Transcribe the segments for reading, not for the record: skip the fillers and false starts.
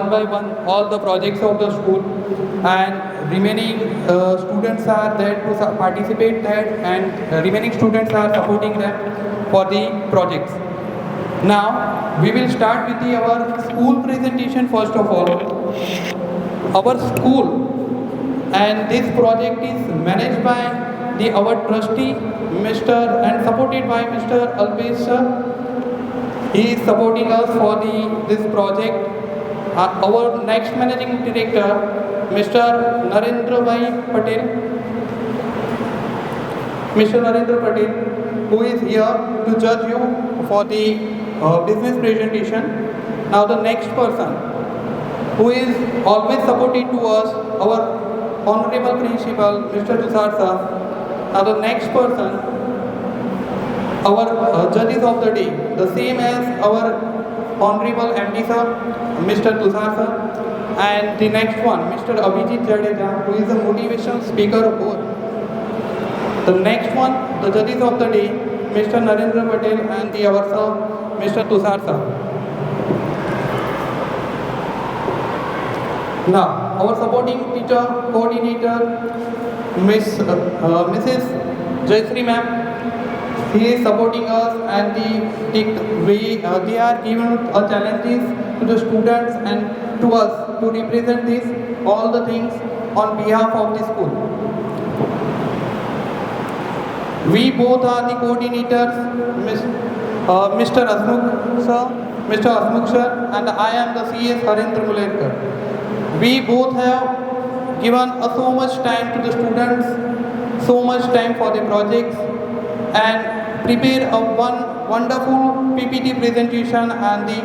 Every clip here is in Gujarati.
one by one all the projects of the school, and remaining students are there to participate that, and remaining students are supporting them for the projects. Now we will start with our school presentation first of all. Our school and this project is managed by our trustee Mr. and supported by Mr. Alpesh sir. He is supporting us for this project. Our next managing director Mr. Narendra Bhai Patel. Mr. Narendra Patel, who is here to judge you for the business presentation. Now the next person who is always supported to us, our honorable principal Mr. Tushar sir. Now the next person, our judges of the day, the same as our honorable MD sir, Mr. Tushar sir, and the next one, Mr. Abhijit Jadeja, who is the motivational speaker of both. The next one, the judges of the day, Mr. Narendra Patel and our sir, Mr. Tushar sir. Now, our supporting teacher, coordinator, Mrs. Jayashree ma'am, he is supporting us, and they are given challenges to the students and to us to represent all the things on behalf of the school. We both are the coordinators, Mr. Asmukh sir, and I am the CS Harendra Mulekar. We both have given so much time to the students, so much time for the projects, and prepare one wonderful PPT presentation and the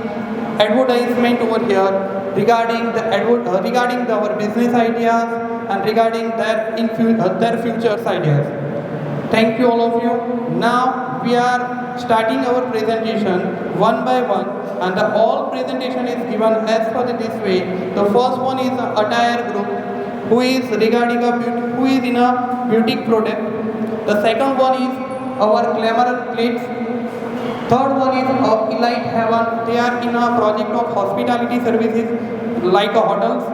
advertisement over here regarding our business ideas and regarding their future ideas. Thank you all of you. Now we are starting our presentation one by one, and all presentation is given as per this way. The first one is the attire group, who is in a beauty product. The second one is our glamour plates. Third one is Elite Heaven. They are in a project of hospitality services like hotels.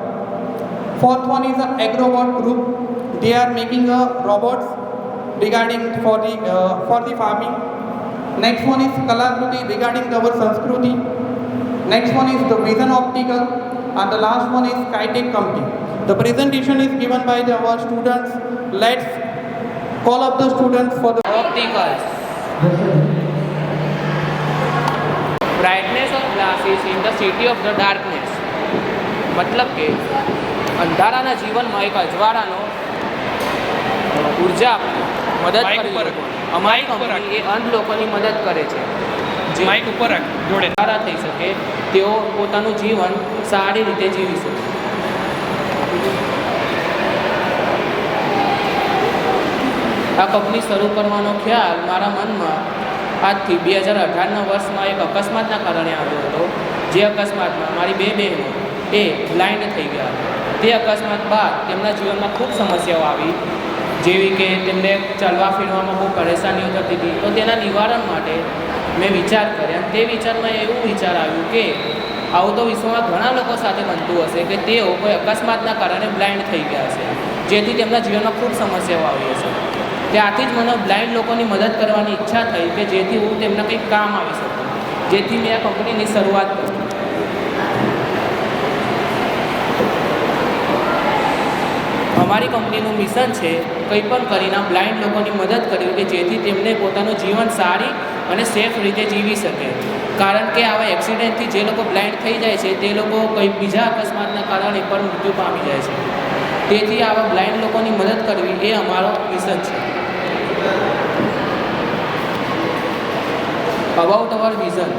Fourth one is the Agrobot group. They are making robots regarding for the farming. Next one is Kalakruti regarding our Sanskruti. Next one is the Vision Optical, and the last one is Skytech company. The presentation is given by our students. Let's call up the students for the opticals. Brightness of glasses in the city of the darkness. मतलब કે અંધારાના જીવનમાં એક અજવાળાનો ઉર્જા મદદ કરે. અમારી કંપની એ અંધ લોકોની મદદ કરે છે, જે માઇક ઉપર જોડે સારા થઈ શકે, તેઓ પોતાનું જીવન સારી રીતે જીવી શકે. આ કંપની શરૂ કરવાનો ખ્યાલ મારા મનમાં આજથી 2018ના વર્ષમાં એક અકસ્માતના કારણે આવ્યો હતો. જે અકસ્માતમાં મારી બે બહેનો એ બ્લાઇન્ડ થઈ ગયા. તે અકસ્માત બાદ તેમના જીવનમાં ખૂબ સમસ્યાઓ આવી, જેવી કે તેમને ચાલવા ફેરવામાં બહુ પરેશાનીઓ થતી હતી. તો તેના નિવારણ માટે મેં વિચાર કર્યા. તે વિચારમાં એવું વિચાર આવ્યું કે આવું તો વિશ્વમાં ઘણા લોકો સાથે બનતું હશે કે તેઓ કોઈ અકસ્માતના કારણે બ્લાઇન્ડ થઈ ગયા હશે, જેથી તેમના જીવનમાં ખૂબ સમસ્યાઓ આવી હશે. ત્યાંથી જ મને બ્લાઇન્ડ લોકોની મદદ કરવાની ઈચ્છા થઈ કે જેથી હું તેમને કંઈક કામ આવી શકું, જેથી મેં આ કંપનીની શરૂઆત કરી. અમારી કંપનીનું મિશન છે કંઈ પણ કરીને બ્લાઇન્ડ લોકોની મદદ કરવી કે જેથી તેમને પોતાનું જીવન સારી અને સેફ રીતે જીવી શકે. કારણ કે આવા એક્સિડન્ટથી જે લોકો બ્લાઇન્ડ થઈ જાય છે તે લોકો કંઈ બીજા અકસ્માતના કારણે પણ મૃત્યુ પામી જાય છે. તેથી આવા બ્લાઇન્ડ લોકોની મદદ કરવી એ અમારો મિશન છે. અબાઉટ અવર વિઝન,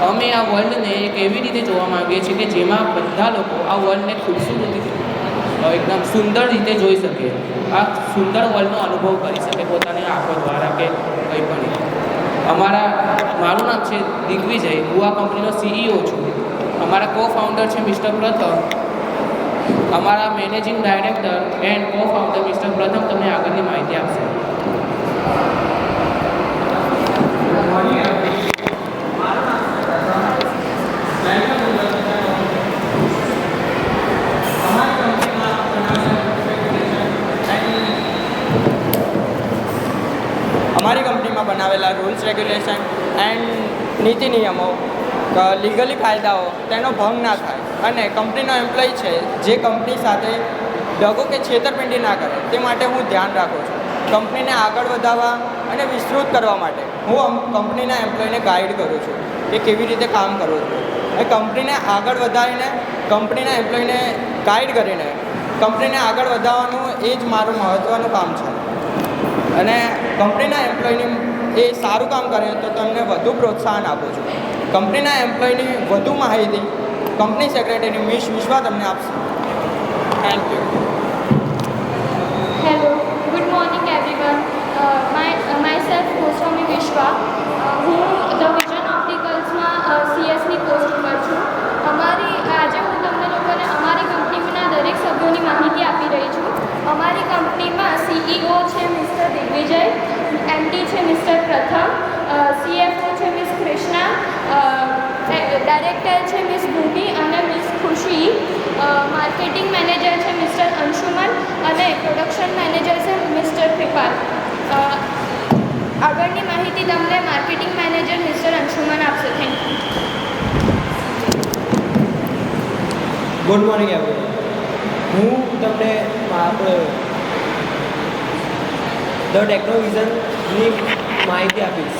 અમે આ વર્લ્ડને એક એવી રીતે જોવા માંગીએ છીએ કે જેમાં બધા લોકો આ વર્લ્ડને ખૂબસૂરતી એકદમ સુંદર રીતે જોઈ શકે, આ સુંદર વર્લ્ડનો અનુભવ કરી શકે પોતાની આંખો દ્વારા કે કંઈ પણ. મારું નામ છે દિગ્વિજય. હું આ કંપનીનો CEO છું. અમારા co-founder છે મિસ્ટર પ્રથમ. અમારા managing director and co-founder mister પ્રથમ તમને આગળની માહિતી આપશે. રૂલ્સ રેગ્યુલેશન એન્ડ નીતિ નિયમો લીગલી કાયદાઓ તેનો ભંગ ના થાય અને કંપનીનો એમ્પ્લોય છે જે કંપની સાથે દગો કે છેતરપિંડી ના કરે તે માટે હું ધ્યાન રાખું છું. કંપનીને આગળ વધારવા અને વિસ્તૃત કરવા માટે હું કંપનીના એમ્પ્લોયને ગાઈડ કરું છું કે કેવી રીતે કામ કરવું જોઈએ. એ કંપનીને આગળ વધારીને કંપનીના એમ્પ્લોયને ગાઈડ કરીને કંપનીને આગળ વધારવાનું એ જ મારું મહત્ત્વનું કામ છે. અને કંપનીના એમ્પ્લોયની એ સારું કામ કરે તો તમને વધુ પ્રોત્સાહન આપું છું. કંપનીના એમ્પ્લોયની વધુ માહિતી કંપની સેક્રેટરી મિસ વિશ્વા તમને આપશે. Thank you. Hello, good morning everyone. Myself Goswami Vishwa. હું ધ વિઝન ઓપ્ટિકલ્સમાં CS ની પોસ્ટ પર છું. આજે હું તમને લોકોને અમારી કંપનીના દરેક સભ્યોની માહિતી આપી રહી છું. અમારી કંપનીમાં CEO છે મિસ્ટર દિગ્વિજય, MD છે મિસ્ટર પ્રથમ, CFO છે મિસ કૃષ્ણા, ડાયરેક્ટર છે મિસ ભૂમિ અને મિસ ખુશી, માર્કેટિંગ મેનેજર છે મિસ્ટર અંશુમન અને પ્રોડક્શન મેનેજર છે મિસ્ટર કૃપાલ. આગળની માહિતી તમને માર્કેટિંગ મેનેજર મિસ્ટર અંશુમન આપશે. Thank you. Good morning everyone. હું તમને ધ ટેકનોવિઝનની માહિતી આપીશ.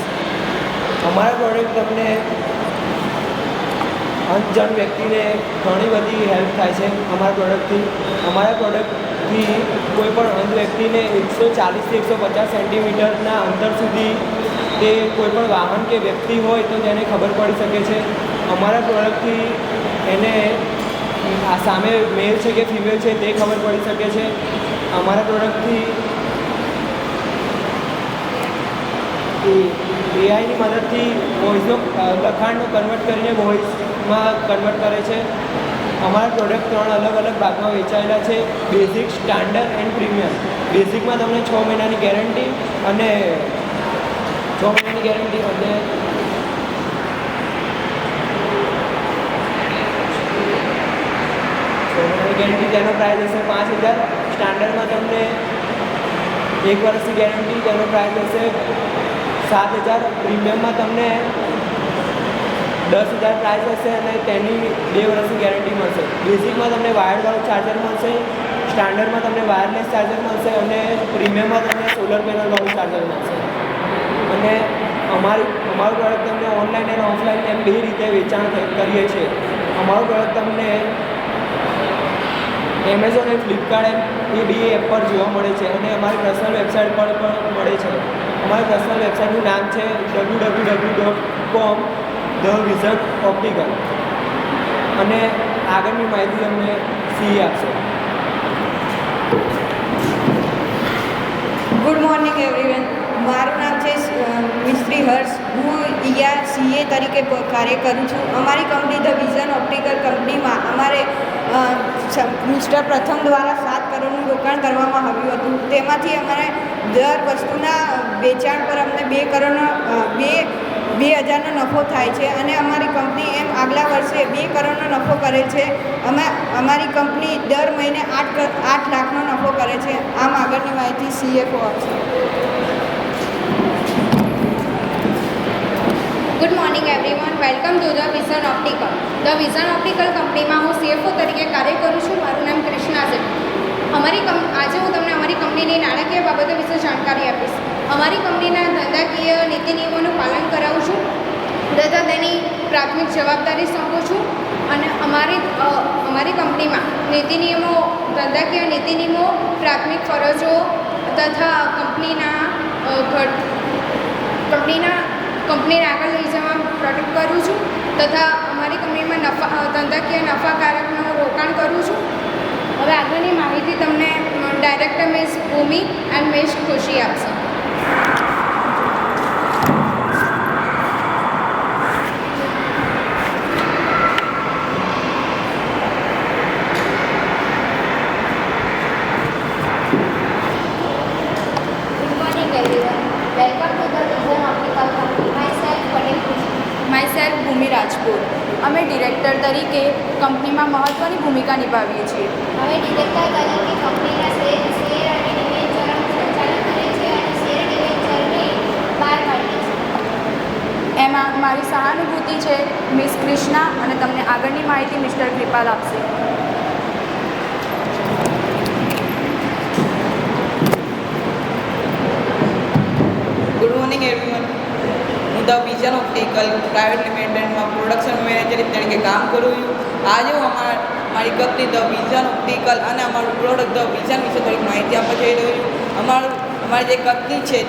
અમારા પ્રોડક્ટ તમને અનજાણ વ્યક્તિને ઘણી બધી હેલ્પ થાય છે અમારા પ્રોડક્ટથી કોઈ પણ અંધ વ્યક્તિને 140થી 150 સેન્ટીમીટરના અંતર સુધી તે કોઈ પણ વાહન કે વ્યક્તિ હોય તો તેને ખબર પડી શકે છે. અમારા પ્રોડક્ટથી એને આ સામે મેલ છે કે ફિમેલ છે તે ખબર પડી શકે છે. અમારા પ્રોડક્ટથી એઆઈની મદદથી વોઇસનો લખાણનું કન્વર્ટ કરીને વોઇસમાં કન્વર્ટ કરે છે. અમારા પ્રોડક્ટ 3 અલગ અલગ ભાગમાં વેચાયેલા છે: બેઝિક, સ્ટાન્ડર્ડ એન્ડ પ્રીમિયમ. બેઝિકમાં તમને 6 મહિનાની ગેરંટી અને 6 મહિનાની ગેરંટી અને ગેરંટી તેનો પ્રાઇસ હશે 5000. સ્ટાન્ડર્ડમાં તમને 1 વર્ષની ગેરંટી તેનો પ્રાઇસ હશે 7000. પ્રીમિયમમાં તમને 10000 પ્રાઇસ હશે અને તેની 2 વર્ષની ગેરંટી મળશે. બેઝિકમાં તમને વાયરવાળું ચાર્જર મળશે, સ્ટાન્ડર્ડમાં તમને વાયરલેસ ચાર્જર મળશે અને પ્રીમિયમમાં તમને સોલર પેનલવાળું ચાર્જર મળશે. અને અમારું પ્રોડક્ટ તમને ઓનલાઈન અને ઓફલાઈન એમ 2 રીતે વેચાણ કરીએ છીએ. અમારું પ્રોડક્ટ તમને એમેઝોન અને ફ્લિપકાર્ટ એ 2 એપ પર જોવા મળે છે અને અમારી પર્સનલ વેબસાઇટ પર પણ મળે છે. અમારી પર્સનલ વેબસાઇટનું નામ છે www.com ધ વિઝન ઓપ્ટિકલ. અને આગળની માહિતી તમને સીએ આપશે. Good morning everyone. મારું નામ છે મિસ્ત્રી હર્ષ. હું અહીંયા સીએ તરીકે કાર્ય કરું છું. અમારી કંપની ધ વિઝન ઓપ્ટિકલ કંપનીમાં અમારે મિસ્ટર પ્રથમ દ્વારા 7 કરોડનું રોકાણ કરવામાં આવ્યું હતું. તેમાંથી અમારે દર વસ્તુના વેચાણ પર અમને 2 કરોડનો 2000નો નફો થાય છે અને અમારી કંપની એમ આગલા વર્ષે 2 કરોડનો નફો કરે છે. અમારી કંપની દર મહિને 8 લાખનો નફો કરે છે. આમ આગળની માહિતી CFO આપશે. Good morning everyone. Welcome to the vision optical. The vision optical કંપનીમાં હું CFO તરીકે કાર્ય કરું છું. મારું નામ કૃષ્ણા છે. આજે હું તમને અમારી કંપનીની નાણાકીય બાબતો વિશે જાણકારી આપીશ. અમારી કંપનીના ધંધાકીય નીતિ નિયમોનું પાલન કરાવું છું તથા તેની પ્રાથમિક જવાબદારી સોંપું છું. અને અમારી કંપનીમાં નીતિ નિયમો, ધંધાકીય નીતિ નિયમો, પ્રાથમિક ફરજો તથા કંપનીને આગળ લઈ જવા પ્રોટેક્ટ કરું છું તથા અમારી કંપનીમાં ધંધાકીય નફાકારકનું રોકાણ કરું છું. હવે આગળની માહિતી તમને director miss Bhumi and miss Khushi આપશે. માયસેલ્ફ ભૂમિ રાજપૂત. અમે ડિરેક્ટર તરીકે કંપનીમાં મહત્ત્વની ભૂમિકા નિભાવીએ છીએ. હવે ડિરેક્ટર તરીકે કંપનીના શેર અને ડિબેન્ચરનું સંચાલન કરે છે અને શેર ડિબેન્ચરને બહાર કાઢીએ છીએ. મારી સહાનુભૂતિ છે મિસ કૃષ્ણા, અને તમને આગળની માહિતી મિસ્ટર કૃપાલ આપશે. Good morning everyone. હું ધ વિઝન ઓપ્ટિકલ પ્રાઇવેટ લિમિટેડમાં પ્રોડક્શન મેનેજર તરીકે કામ કરું છું. આજે હું મારી કંપની ધ વિઝન ઓપ્ટિકલ અને અમારું પ્રોડક્ટ ધ વિઝન વિશે થોડીક માહિતી આપવા જઈ રહ્યો છું. અમારી જે કંપની છે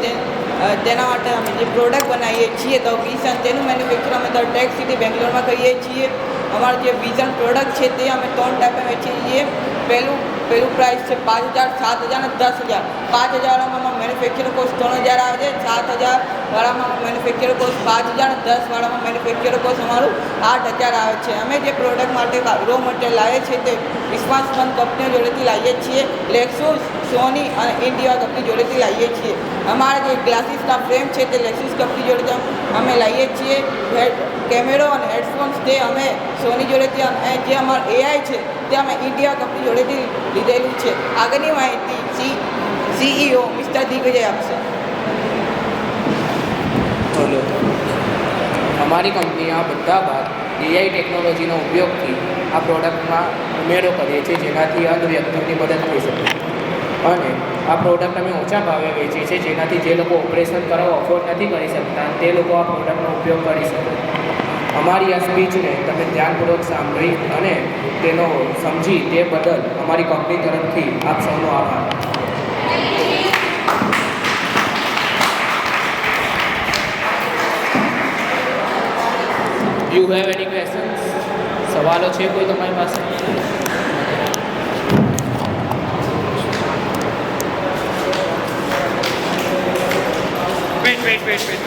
તેના માટે અમે જે પ્રોડક્ટ બનાવીએ છીએ ધ વિઝન, તેનું મેન્યુફેક્ચર અમે ધ ટેક સિટી બેંગ્લોરમાં કરીએ છીએ. અમારું જે વિઝન પ્રોડક્ટ છે તે અમે 3 ટાઈપમાં વેચીએ છીએ. પહેલું પ્રાઇસ છે 5,000, 7,000 અને 10,000. 5,000 વાળામાં મેન્યુફેક્ચર કોસ્ટ 3,000 આવે છે, 7,000 વાળામાં મેન્યુફેક્ચર કોસ્ટ 5,000 અને 10 વાળામાં મેન્યુફેક્ચર કોસ્ટ અમારું 8,000 આવે છે. અમે જે પ્રોડક્ટ માટે રો મટીરિયલ લાવીએ છીએ તે વિશ્વાસમંદ કંપનીઓ જોડેથી લાવીએ છીએ. લેક્સુસ, સોની અને ઇન્ડિયા કંપની જોડેથી લાવીએ છીએ. અમારા જે ગ્લાસીસના ફ્રેમ છે તે લેક્સુસ કંપની જોડેથી અમે લાવીએ છીએ. કેમેરો અને હેડફોન્સ તે અમે સોની જોડેથી, અને જે અમારું એઆઈ છે તે અમે ઇન્ડિયા કંપની જોડેથી લીધેલું છે. આગળની માહિતી CEO મિસ્ટર દિગ્વિજય આપશે. બોલો. અમારી કંપની આ બધા બાદ એઆઈ ટેકનોલોજીનો ઉપયોગથી આ પ્રોડક્ટમાં ઉમેરો કરીએ છીએ, જેનાથી અંધ વ્યક્તિની મદદ થઈ શકે. અને આ પ્રોડક્ટ અમે ઓછા ભાવે વેચીએ છીએ, જેનાથી જે લોકો ઓપરેશન કરાવવા અફોર્ડ નથી કરી શકતા તે લોકો આ પ્રોડક્ટનો ઉપયોગ કરી શકે. અમારી આ સ્પીચને તમે ધ્યાનપૂર્વક સાંભળી અને તેનો સમજી તે બદલ અમારી કંપની તરફથી આપ સૌનો આભાર. You have any questions? સવાલો છે કોઈ તમારી પાસે? વેટ.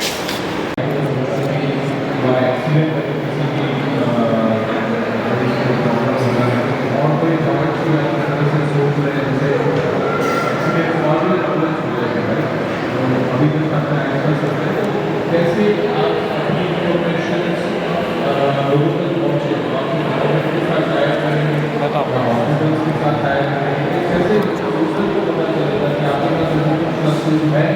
कैसे आप अपनी प्रोफेशन लोगों तक पहुँचे, के साथ आया करेंगे, हॉस्पिटल्स के साथ आया करेंगे, कैसे दूसरे को पता चलेगा कि आपके पास जो है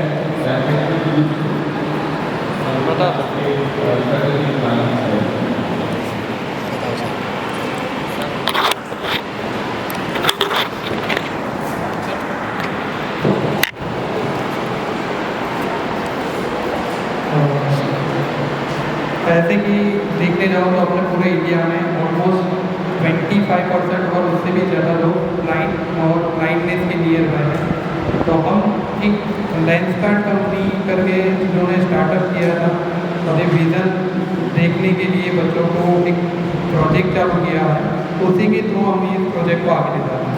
ऐसे कि देखने जाओ तो अपने पूरे इंडिया में ऑलमोस्ट 25% और उससे भी ज़्यादा लोग ब्लाइंड और ब्लाइंडनेस के नियर बाय हैं. तो हम एक लेंसकार्ट कंपनी करके जिन्होंने स्टार्टअप किया था, अपने विज़न देखने के लिए बच्चों को एक प्रोजेक्ट चालू किया है, उसी के थ्रू हम इस प्रोजेक्ट को आगे ले जा रहे हैं.